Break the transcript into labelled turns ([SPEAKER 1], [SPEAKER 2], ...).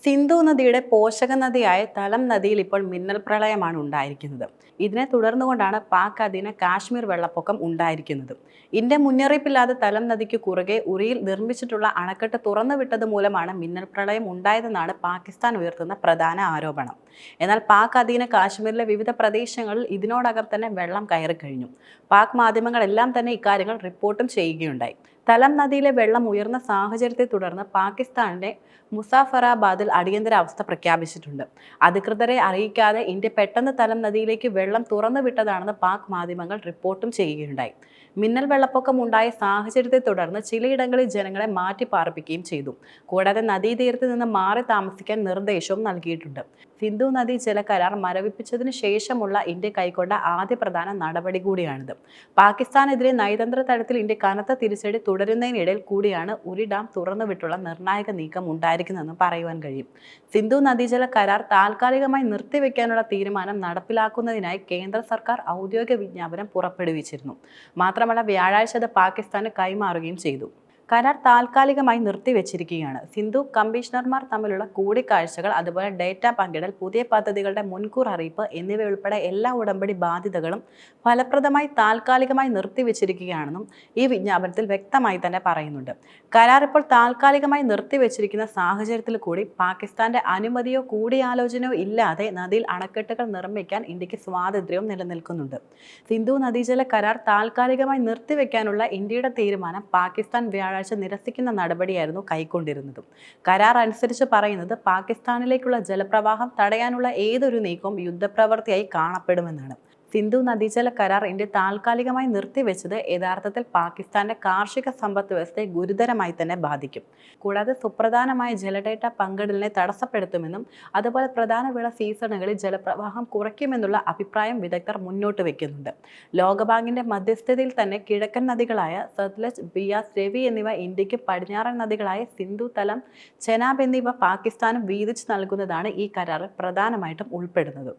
[SPEAKER 1] സിന്ധു നദിയുടെ പോഷക നദിയായ തലം നദിയിൽ ഇപ്പോൾ മിന്നൽ പ്രളയമാണ് ഉണ്ടായിരിക്കുന്നത്. ഇതിനെ തുടർന്നുകൊണ്ടാണ് പാക് അധീന കാശ്മീർ വെള്ളപ്പൊക്കം ഉണ്ടായിരിക്കുന്നത്. ഇന്ത്യ മുന്നറിയിപ്പില്ലാതെ തലം നദിക്ക് കുറുകെ ഉറിയിൽ നിർമ്മിച്ചിട്ടുള്ള അണക്കെട്ട് തുറന്നുവിട്ടത് മൂലമാണ് മിന്നൽ പ്രളയം ഉണ്ടായതെന്നാണ് പാകിസ്ഥാൻ ഉയർത്തുന്ന പ്രധാന ആരോപണം. എന്നാൽ പാക് അധീന കാശ്മീരിലെ വിവിധ പ്രദേശങ്ങളിൽ ഇതിനോടകം തന്നെ വെള്ളം കയറി കഴിഞ്ഞു. പാക് മാധ്യമങ്ങളെല്ലാം തന്നെ ഇക്കാര്യങ്ങൾ റിപ്പോർട്ടും ചെയ്യുകയുണ്ടായി. തലം നദിയിലെ വെള്ളം ഉയർന്ന സാഹചര്യത്തെ തുടർന്ന് പാകിസ്ഥാനിലെ മുസാഫറാബാദിൽ അടിയന്തരാവസ്ഥ പ്രഖ്യാപിച്ചിട്ടുണ്ട്. അധികൃതരെ അറിയിക്കാതെ ഇന്ത്യ പെട്ടെന്ന് തലം നദിയിലേക്ക് വെള്ളം തുറന്നുവിട്ടതാണെന്ന് പാക് മാധ്യമങ്ങൾ റിപ്പോർട്ടും ചെയ്യുകയുണ്ടായി. മിന്നൽ വെള്ളപ്പൊക്കം ഉണ്ടായ സാഹചര്യത്തെ തുടർന്ന് ചിലയിടങ്ങളിൽ ജനങ്ങളെ മാറ്റിപ്പാർപ്പിക്കുകയും ചെയ്തു. കൂടാതെ നദീതീരത്ത് നിന്ന് മാറി താമസിക്കാൻ നിർദ്ദേശവും നൽകിയിട്ടുണ്ട്. സിന്ധു നദീ ജല കരാർ മരവിപ്പിച്ചതിനു ശേഷമുള്ള ഇന്ത്യ കൈക്കൊണ്ട ആദ്യ പ്രധാന നടപടി കൂടിയാണിത്. പാകിസ്ഥാനെതിരെ നയതന്ത്ര തലത്തിൽ ഇന്ത്യ കനത്ത തിരിച്ചടി തുടരുന്നതിനിടയിൽ കൂടിയാണ് ഉരി ഡാം തുറന്നുവിട്ടുള്ള നിർണായക നീക്കം ഉണ്ടായിരിക്കുന്നതെന്ന് പറയുവാൻ കഴിയും. സിന്ധു നദീജല കരാർ താൽക്കാലികമായി നിർത്തിവെക്കാനുള്ള തീരുമാനം നടപ്പിലാക്കുന്നതിനായി കേന്ദ്ര സർക്കാർ ഔദ്യോഗിക വിജ്ഞാപനം പുറപ്പെടുവിച്ചിരുന്നു. മാത്രമല്ല വ്യാഴാഴ്ച അത് പാകിസ്ഥാന് കൈമാറുകയും ചെയ്തു. കരാർ താൽക്കാലികമായി നിർത്തിവെച്ചിരിക്കുകയാണ്. സിന്ധു കമ്മീഷണർമാർ തമ്മിലുള്ള കൂടിക്കാഴ്ചകൾ, അതുപോലെ ഡേറ്റ പങ്കിടൽ, പുതിയ പദ്ധതികളുടെ മുൻകൂർ അറിയിപ്പ് എന്നിവയുൾപ്പെടെ എല്ലാ ഉടമ്പടി ബാധ്യതകളും ഫലപ്രദമായി താൽക്കാലികമായി നിർത്തിവെച്ചിരിക്കുകയാണെന്നും ഈ വിജ്ഞാപനത്തിൽ വ്യക്തമായി തന്നെ പറയുന്നുണ്ട്. കരാർ ഇപ്പോൾ താൽക്കാലികമായി നിർത്തിവെച്ചിരിക്കുന്ന സാഹചര്യത്തിൽ കൂടി പാകിസ്ഥാന്റെ അനുമതിയോ കൂടിയാലോചനയോ ഇല്ലാതെ നദിയിൽ അണക്കെട്ടുകൾ നിർമ്മിക്കാൻ ഇന്ത്യക്ക് സ്വാതന്ത്ര്യവും നിലനിൽക്കുന്നുണ്ട്. സിന്ധു നദീജല കരാർ താൽക്കാലികമായി നിർത്തിവെക്കാനുള്ള ഇന്ത്യയുടെ തീരുമാനം പാകിസ്ഥാൻ വ്യാഴാഴ്ച നിരസിക്കുന്ന നടപടിയായിരുന്നു കൈക്കൊണ്ടിരുന്നതും. കരാർ അനുസരിച്ച് പറയുന്നത് പാകിസ്ഥാനിലേക്കുള്ള ജലപ്രവാഹം തടയാനുള്ള ഏതൊരു നീക്കവും യുദ്ധപ്രവൃത്തിയായി കാണപ്പെടുമെന്നാണ്. സിന്ധു നദീജല കരാർ ഇന്ത്യ താൽക്കാലികമായി നിർത്തിവെച്ചത് യഥാർത്ഥത്തിൽ പാകിസ്ഥാന്റെ കാർഷിക സമ്പദ് വ്യവസ്ഥയെ ഗുരുതരമായി തന്നെ ബാധിക്കും. കൂടാതെ സുപ്രധാനമായ ജലഡേറ്റ പങ്കിടലിനെ തടസ്സപ്പെടുത്തുമെന്നും അതുപോലെ പ്രധാന വിള സീസണുകളിൽ ജലപ്രവാഹം കുറയ്ക്കുമെന്നുള്ള അഭിപ്രായം വിദഗ്ധർ മുന്നോട്ട് വയ്ക്കുന്നുണ്ട്. ലോകബാങ്കിന്റെ മധ്യസ്ഥതയിൽ തന്നെ കിഴക്കൻ നദികളായ സത്ലജ്, ബിയാസ്, രവി എന്നിവ ഇന്ത്യക്ക്, പടിഞ്ഞാറൻ നദികളായ സിന്ധു, തലം, ചെനാബ് എന്നിവ പാകിസ്ഥാനും വീതിച്ചു നൽകുന്നതാണ് ഈ കരാറിൽ പ്രധാനമായിട്ടും ഉൾപ്പെടുന്നത്.